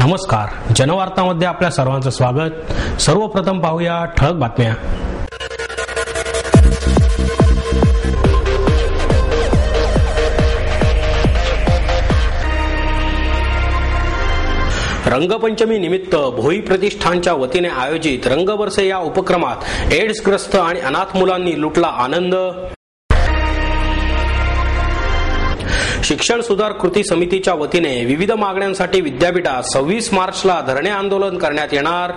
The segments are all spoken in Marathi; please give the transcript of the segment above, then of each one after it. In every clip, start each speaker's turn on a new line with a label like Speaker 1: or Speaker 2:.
Speaker 1: नमस्कार, जनवार्तामध्ये आपल्या सर्वांचं स्वागत। सर्वप्रथम पाहूया ठळक बातम्या। रंगपंचमी निमित्त भोई प्रतिष्ठानच्या वतीने आयोजित रंगबरसे या उपक्रमात एड्सग्रस्त आणि अनाथ मुलांनी लुटला आनंद। शिक्षण सुधार कृती समितीच्या वतीने विविध मागण्यांसाठी विद्यापीठात 26 मार्चला धरणे आंदोलन करण्यात येणार।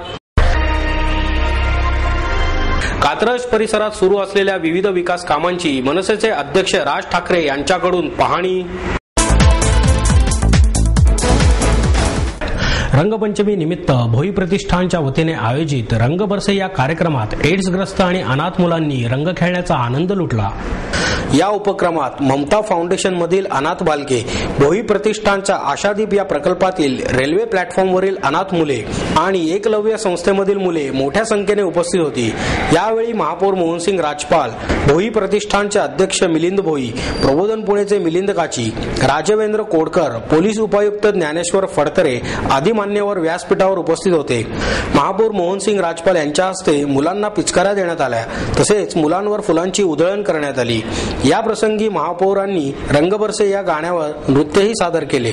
Speaker 1: कात्रज परिसरात सुरू असलेल्या विविध विकास कामांची मनसेचे अध्यक्ष राज ठाकरे यांच्याकडून पाहणी। रंगपंचमी निमित्त भोई प्रतिष्ठानच्या वतीने आयोजित रंगबरसे या कार्यक्रमात एड्सग्रस्त आणि अनाथ मुलांनी रंग खेळण्याचा आनंद लुटला। या उपक्रमात ममता फाउंडेशन मधील अनाथ बालके, भोई प्रतिष्ठानच्या आशादीप या प्रकल्पातील रेल्वे प्लॅटफॉर्मवरील अनाथ मुले आणि एकलव्य संस्थेमधील मुले मोठ्या संख्येने उपस्थित होती। यावेळी महापौर मोहनसिंग राजपाल, भोई प्रतिष्ठानचे अध्यक्ष मिलिंद भोई, प्रबोधन पुणेचे मिलिंद काची, राजवेंद्र कोडकर, पोलीस उपायुक्त ज्ञानेश्वर फडतरे आदी मान्यवर व्यासपीठावर उपस्थित होते। महापौर मोहनसिंग राजपाल यांच्या हस्ते मुलांना पिचकाऱ्या देण्यात आल्या, तसेच मुलांवर फुलांची उधळण करण्यात आली। या प्रसंगी महापौरांनी रंगबरसे या गाण्यावर नृत्यही सादर केले।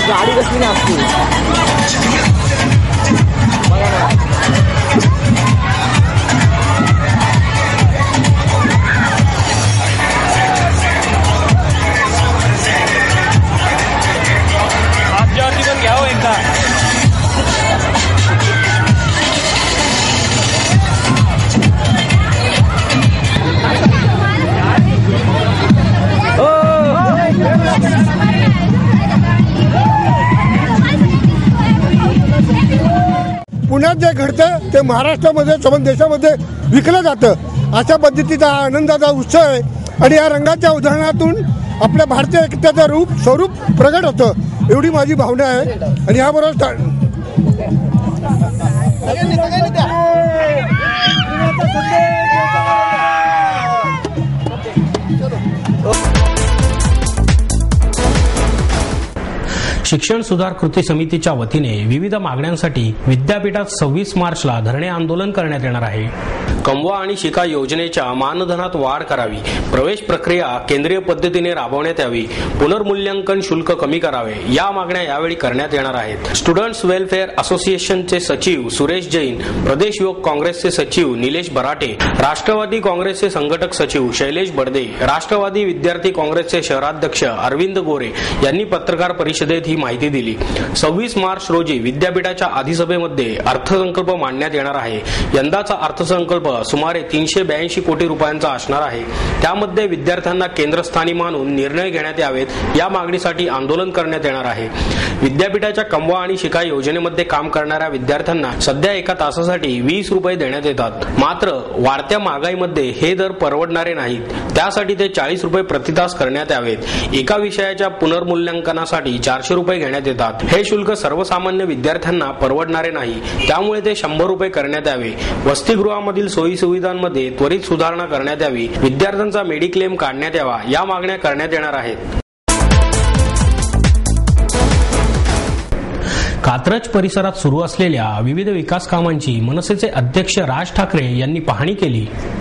Speaker 2: गाड़ी कसली ना आपकी आप जाती तो क्या हो एकदा
Speaker 3: पुण्यात जे घडतं ते महाराष्ट्रामध्ये संपूर्ण देशामध्ये विकलं जातं। अशा पद्धतीचा आनंदाचा उत्सव आहे आणि या रंगाच्या उदाहरणातून आपल्या भारतीय एकतेचं स्वरूप प्रगट होतं, एवढी माझी भावना आहे। आणि याबरोबर
Speaker 1: शिक्षण सुधार कृती समितीच्या वतीने विविध मागण्यांसाठी विद्यापीठात 26 मार्चला धरणे आंदोलन करण्यात येणार आहे. कमवा आणि शिका योजनेच्या मानधनात वाढ करावी, प्रवेश प्रक्रिया केंद्रीय पद्धतीने राबवण्यात यावी, पुनर्मूल्यांकन शुल्क कमी करावे या मागण्या यावेळी करण्यात येणार आहेत. स्टुडंट्स वेलफेअर असोसिएशनचे सचिव सुरेश जैन, प्रदेश युवक काँग्रेसचे सचिव निलेश बराटे, राष्ट्रवादी काँग्रेसचे संघटक सचिव शैलेश बडदे, राष्ट्रवादी विद्यार्थी काँग्रेसचे शहराध्यक्ष अरविंद गोरे यांनी पत्रकार परिषदेत ही माहिती दिली. 26 मार्च रोजी विद्यापीठाच्या अधिसभेमध्ये अर्थसंकल्प मांडण्यात येणार आहे. यंदाचा अर्थसंकल्प सुमारे 382 कोटी रुपयांचा असणार आहे. त्यामध्ये विद्यार्थ्यांना केंद्रस्थानी मानून निर्णय घेण्यात यावेत या मागणीसाठी आंदोलन करण्यात येणार आहे. विद्यापीठाच्या कमवा आणि शिका योजनेमध्ये काम करणाऱ्या विद्यार्थ्यांना सध्या एका तासासाठी 20 रुपये देण्यात येतात. मात्र वाढत्या महागाईमध्ये हे दर परवडणारे नाहीत. त्यासाठी ते 40 रुपये प्रतितास करण्यात यावेत. एका विषयाच्या पुनर्मूल्यांकनासाठी 400 रुपये घेण्यात येतात. हे शुल्क सर्वसामान्य विद्यार्थ्यांना परवडणारे नाही. त्यामुळे ते 100 रुपये करण्यात यावे. वसतिगृहामधील सोयी सुविधांमध्ये त्वरित सुधारणा करण्यात यावी. विद्यार्थ्यांचा मेडिक्लेम काढण्यात यावा या मागण्या करण्यात येणार आहेत. कात्रज परिसरात सुरू असलेल्या विविध विकास कामांची मनसेचे अध्यक्ष राज ठाकरे यांनी पाहणी केली.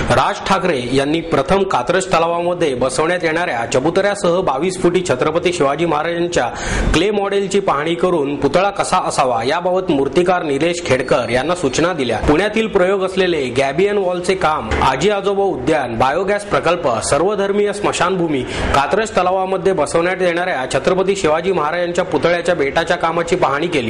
Speaker 1: राज ठाकरे यांनी प्रथम कात्रज तलावामध्ये बसवण्यात येणाऱ्या चबुतऱ्यासह 22 फुटी छत्रपती शिवाजी महाराजांच्या क्ले मॉडेलची पाहणी करून पुतळा कसा असावा याबाबत मूर्तिकार निलेश खेडकर यांना सूचना दिल्या. पुण्यातील प्रयोग असलेले गॅबियन वॉलचे काम, आजी आजोबा उद्यान, बायोगॅस प्रकल्प, सर्वधर्मीय स्मशानभूमी, कात्रज तलावामध्ये बसवण्यात येणाऱ्या छत्रपती शिवाजी महाराजांच्या पुतळ्याच्या बेटाच्या कामाची पाहणी केली.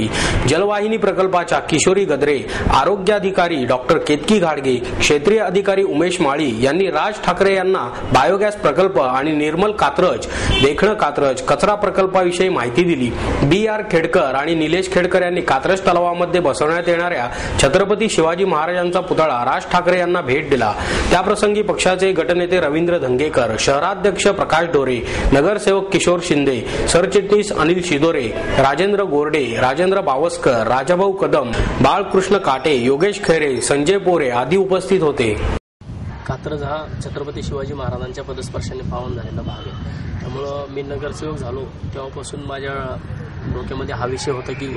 Speaker 1: जलवाहिनी प्रकल्पाच्या किशोरी गद्रे, आरोग्याधिकारी डॉक्टर केतकी घाडगे, क्षेत्रीय अधिकारी उमेश माळी यांनी राज ठाकरे यांना बायोगॅस प्रकल्प आणि निर्मल कात्रज, देखणं कात्रज कचरा प्रकल्पाविषयी माहिती दिली. BR खेडकर आणि निलेश खेडकर यांनी कात्रज तलावामध्ये बसवण्यात येणाऱ्या छत्रपती शिवाजी महाराजांचा पुतळा राज ठाकरे यांना भेट दिला. त्याप्रसंगी पक्षाचे गटनेते रवींद्र धंगेकर, शहराध्यक्ष प्रकाश डोरे, नगरसेवक किशोर शिंदे, सरचिटणीस अनिल शिदोरे, राजेंद्र गोरडे, राजेंद्र बावस्कर, राजाभाऊ कदम, बाळकृष्ण काटे, योगेश खैरे, संजय पोरे आदी उपस्थित होते.
Speaker 4: कात्रज हा छत्रपती शिवाजी महाराजांच्या पदस्पर्शाने पावन झालेला भाग आहे. त्यामुळं मी नगरसेवक झालो तेव्हापासून माझ्या डोक्यामध्ये हा विषय होता की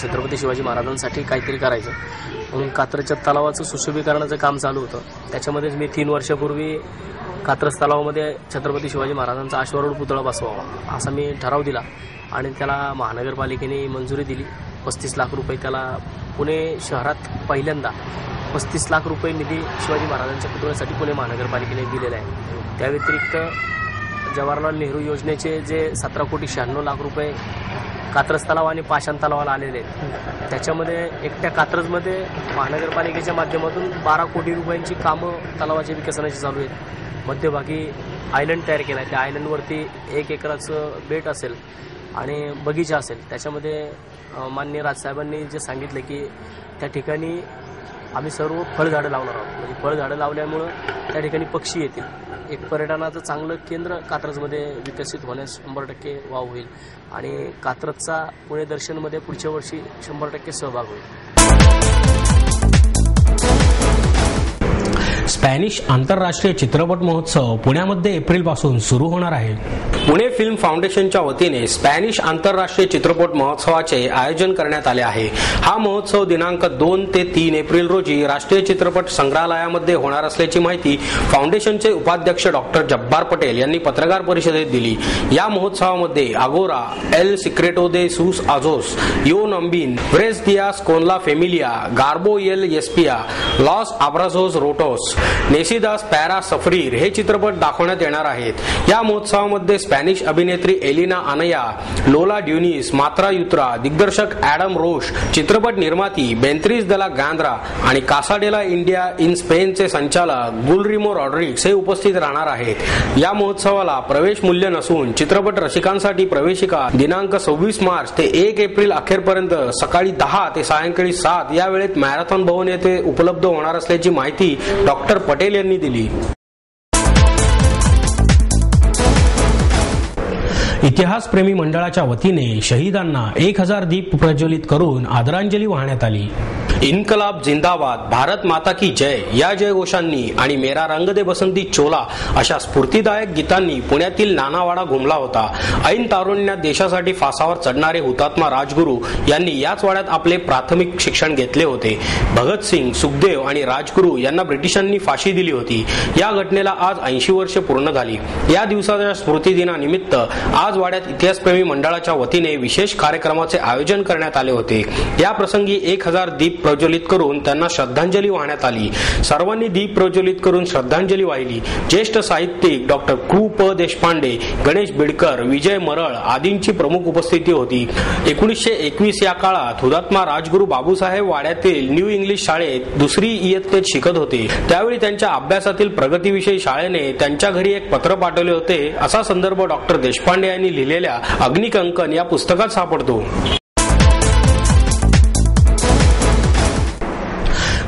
Speaker 4: छत्रपती शिवाजी महाराजांसाठी काहीतरी करायचं. म्हणून कात्रजच्या तलावाचं सुशोभीकरणाचं काम चालू होतं. त्याच्यामध्येच मी 3 वर्षापूर्वी कात्रज तलावामध्ये छत्रपती शिवाजी महाराजांचा अश्वारूढ पुतळा बसवावा असा मी ठराव दिला आणि त्याला महानगरपालिकेने मंजुरी दिली. 35 लाख रुपये त्याला पुणे शहरात पहिल्यांदा 35 लाख रुपये निधी शिवाजी महाराजांच्या पुतळ्यासाठी पुणे महानगरपालिकेने दिलेला आहे. त्या व्यतिरिक्त जवाहरलाल नेहरू योजनेचे जे 17 कोटी 96 लाख रुपये कात्रज तलाव आणि पाषाण तलावाला आलेले आहेत. त्याच्यामध्ये एकट्या कात्रजमध्ये महानगरपालिकेच्या माध्यमातून 12 कोटी रुपयांची कामं तलावाच्या विकसनाची चालू आहेत. मध्यभागी आयलंड तयार केला आहे. त्या आयलंडवरती 1 एकराचं बेट असेल आणि बगीचा असेल. त्याच्यामध्ये माननीय राजसाहेबांनी जे सांगितलं की त्या ठिकाणी आम्ही सर्व फळझाडं लावणार आहोत. म्हणजे फळझाडं लावल्यामुळं त्या ठिकाणी पक्षी येतील. एक पर्यटनाचं चांगलं केंद्र कात्रजमध्ये विकसित होण्यास 100% वाव होईल आणि कात्रजचा पुणे दर्शनमध्ये पुढच्या वर्षी 100% सहभाग होईल.
Speaker 1: स्पॅनिश आंतरराष्ट्रीय चित्रपट महोत्सव पुण्यामध्ये एप्रिलपासून सुरू होणार आहे. पुणे फिल्म फाउंडेशनच्या वतीने स्पॅनिश आंतरराष्ट्रीय चित्रपट महोत्सवाचे आयोजन करण्यात आले आहे. हा महोत्सव दिनांक 2 ते 3 एप्रिल रोजी राष्ट्रीय चित्रपट संग्रहालयामध्ये होणार असल्याची माहिती फाउंडेशनचे उपाध्यक्ष डॉक्टर जब्बार पटेल यांनी पत्रकार परिषदेत दिली. या महोत्सवामध्ये आगोरा, एल सिक्रेटो दे सूस आझोस, यो नंबिन, व्रेस दियास कोनला फेमिलिया, गार्बो एल येस्पिया, लॉस आब्राझोस रोटोस, नेसिदास पॅरा सफरीर हे चित्रपट दाखवण्यात येणार आहेत. या महोत्सवामध्ये स्पॅनिश अभिनेत्री एलिना अनया, लोला ड्युनिस, मात्रा युत्रा, दिग्दर्शक ॲडम रोश, चित्रपट निर्माती बेंत्रिस दला गांद्रा आणि कासाडेला इंडिया इन स्पेनचे संचालक गुलरिमो रॉड्रिग्स हे उपस्थित राहणार आहेत. या महोत्सवाला प्रवेश मूल्य नसून चित्रपट रसिकांसाठी प्रवेशिका दिनांक 26 मार्च ते 1 एप्रिल अखेरपर्यंत सकाळी 10 ते सायंकाळी 7 या वेळेत मॅरेथॉन भवन येथे उपलब्ध होणार असल्याची माहिती डॉक्टर पटेल यांनी दिली. इतिहासप्रेमी मंडळाच्या वतीने शहीदांना 1000 दीप प्रज्वलित करून आदरांजली वाहण्यात आली. इन्कलाब जिंदाबाद, भारत माता की जय या जयघोषांनी आणि मेरा रंग दे बसंती चोला अशा स्फूर्तिदायक गीतांनी पुण्यातील नानावाडा घुमला होता. ऐन तारुण्यात देशासाठी फासावर चढणारे हुतात्मा राजगुरू यांनी याच वाड्यात आपले प्राथमिक शिक्षण घेतले होते. भगतसिंग, सुखदेव आणि राजगुरू यांना ब्रिटिशांनी फाशी दिली होती. या घटनेला आज 80 वर्षे पूर्ण झाली. या दिवसाच्या स्मृतिदिनानिमित्त आज वाड्यात इतिहासप्रेमी मंडळाच्या वतीने विशेष कार्यक्रमाचे आयोजन करण्यात आले होते. या प्रसंगी 1000 दीप प्रज्वलित करून त्यांना श्रद्धांजली वाहण्यात आली. सर्वांनी दीप प्रज्वलित करून श्रद्धांजली वाहिली. ज्येष्ठ साहित्यिक डॉक्टर कृ. प. देशपांडे, गणेश बिडकर, विजय मरळ आदींची प्रमुख उपस्थिती होती. 1921 या काळात हुतात्मा राजगुरू बाबूसाहेब वाड्यातील न्यू इंग्लिश शाळेत 2री इयत्तेत शिकत होते. त्यावेळी त्यांच्या अभ्यासातील प्रगतीविषयी शाळेने त्यांच्या घरी एक पत्र पाठवले होते, असा संदर्भ डॉक्टर देशपांडे यांनी लिहिलेल्या अग्निकंकन या पुस्तकात सापडतो.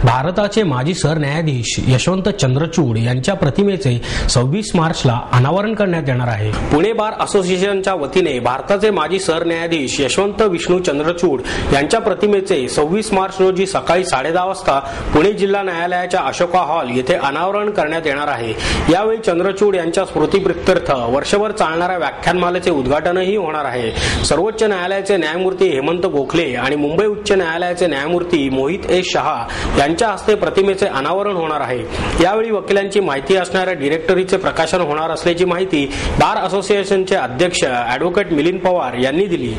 Speaker 1: भारताचे माजी सरन्यायाधीश यशवंत चंद्रचूड यांच्या प्रतिमेचे 26 मार्चला अनावरण करण्यात येणार आहे. पुणे बार असोसिएशनच्या वतीने भारताचे माजी सरन्यायाधीश यशवंत विष्णू चंद्रचूड यांच्या प्रतिमेचे 26 मार्च रोजी सकाळी 10:30 वाजता पुणे जिल्हा न्यायालयाच्या अशोका हॉल येथे अनावरण करण्यात येणार आहे. यावेळी चंद्रचूड यांच्या स्मृतिप्रित्यर्थ वर्षभर चालणाऱ्या व्याख्यानमालेचे उद्घाटनही होणार आहे. सर्वोच्च न्यायालयाचे न्यायमूर्ती हेमंत गोखले आणि मुंबई उच्च न्यायालयाचे न्यायमूर्ती मोहित ए शहा यांच्या हस्ते प्रतिमेचे अनावरण होणार आहे. यावेळी वकिलांची माहिती असणाऱ्या डिरेक्टरीचे प्रकाशन होणार असल्याची माहिती बार असोसिएशनचे अध्यक्ष ॲडव्होकेट मिलिंद पवार यांनी दिली.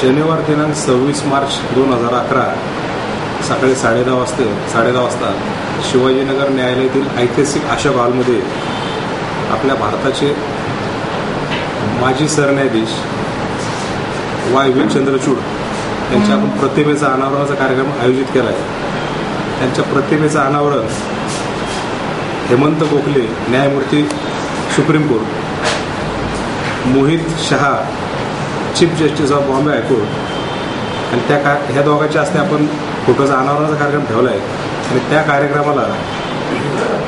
Speaker 5: शनिवार दिनांक 26 मार्च 2011 सकाळी 10:30 वाजता शिवाजीनगर न्यायालयातील ऐतिहासिक अशोक हॉलमध्ये आपल्या भारताचे माजी सरन्यायाधीश वाय.व्ही. चंद्रचूड यांच्या आपण प्रतिमेचा अनावरणाचा कार्यक्रम आयोजित केला आहे. त्यांच्या प्रतिमेचं अनावरण हेमंत गोखले न्यायमूर्ती supreme court, Mohit Shah chief justice of Bombay high court आणि ह्या दोघांच्या हस्ते आपण फोटोचा अनावरणाचा कार्यक्रम ठेवला आहे. आणि त्या कार्यक्रमाला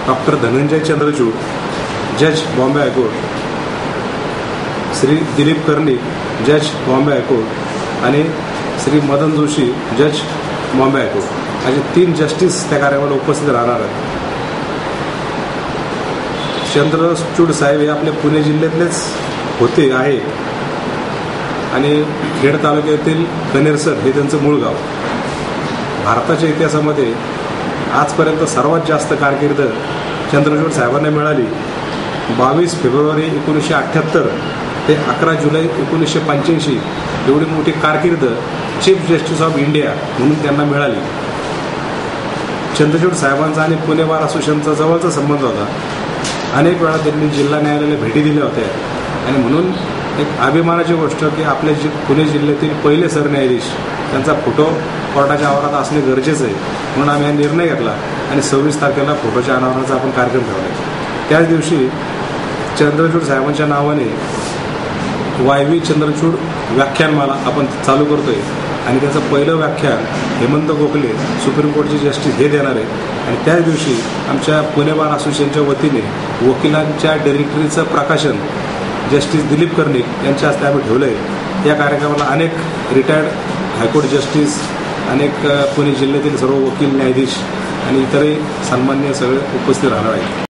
Speaker 5: डॉक्टर धनंजय चंद्रचूड जज बॉम्बे हायकोर्ट, श्री दिलीप कर्णिक जज बॉम्बे हायकोर्ट आणि श्री मदन जोशी जज बॉम्बे हायकोर्ट असे 3 जस्टिस त्या कार्यक्रमाला उपस्थित राहणार आहेत. चंद्रचूड साहेब हे आपल्या पुणे जिल्ह्यातलेच होते आहे आणि खेड तालुक्यातील कनेरसर हे त्यांचं मूळ गाव. भारताच्या इतिहासामध्ये आजपर्यंत सर्वात जास्त कारकीर्द चंद्रचूड साहेबांना मिळाली. 22 फेब्रुवारी 1978 ते 11 जुलै 1985 एवढी मोठी कारकीर्द चीफ जस्टिस ऑफ इंडिया म्हणून त्यांना मिळाली. चंद्रचूड साहेबांचा आणि पुणे बार असोसिएशनचा जवळचा संबंध होता. अनेक वेळा त्यांनी जिल्हा न्यायालयाला भेटी दिल्या होत्या आणि म्हणून एक अभिमानाची गोष्ट की आपल्या पुणे जिल्ह्यातील पहिले सरन्यायाधीश त्यांचा फोटो कोर्टाच्या आवारात असणे गरजेचं आहे. म्हणून आम्ही हा निर्णय घेतला आणि 26 तारखेला फोटोच्या अनावरणाचा आपण कार्यक्रम ठेवला. त्याच दिवशी चंद्रचूड साहेबांच्या नावाने वाय.व्ही. चंद्रचूड व्याख्यानमाला आपण चालू करतोय आणि त्याचं पहिलं व्याख्यान हेमंत गोखले सुप्रीम कोर्टचे जस्टिस हे देणार आहे. आणि त्याच दिवशी आमच्या पुणे बार असोसिएशनच्या वतीने वकिलांच्या डिरेक्टरीचं प्रकाशन जस्टिस दिलीप कर्णिक यांच्या हस्ते आम्ही ठेवलं आहे. या कार्यक्रमाला अनेक रिटायर्ड हायकोर्ट जस्टिस, अनेक पुणे जिल्ह्यातील सर्व वकील, न्यायाधीश आणि इतरही सन्माननीय सगळे उपस्थित राहणार आहेत.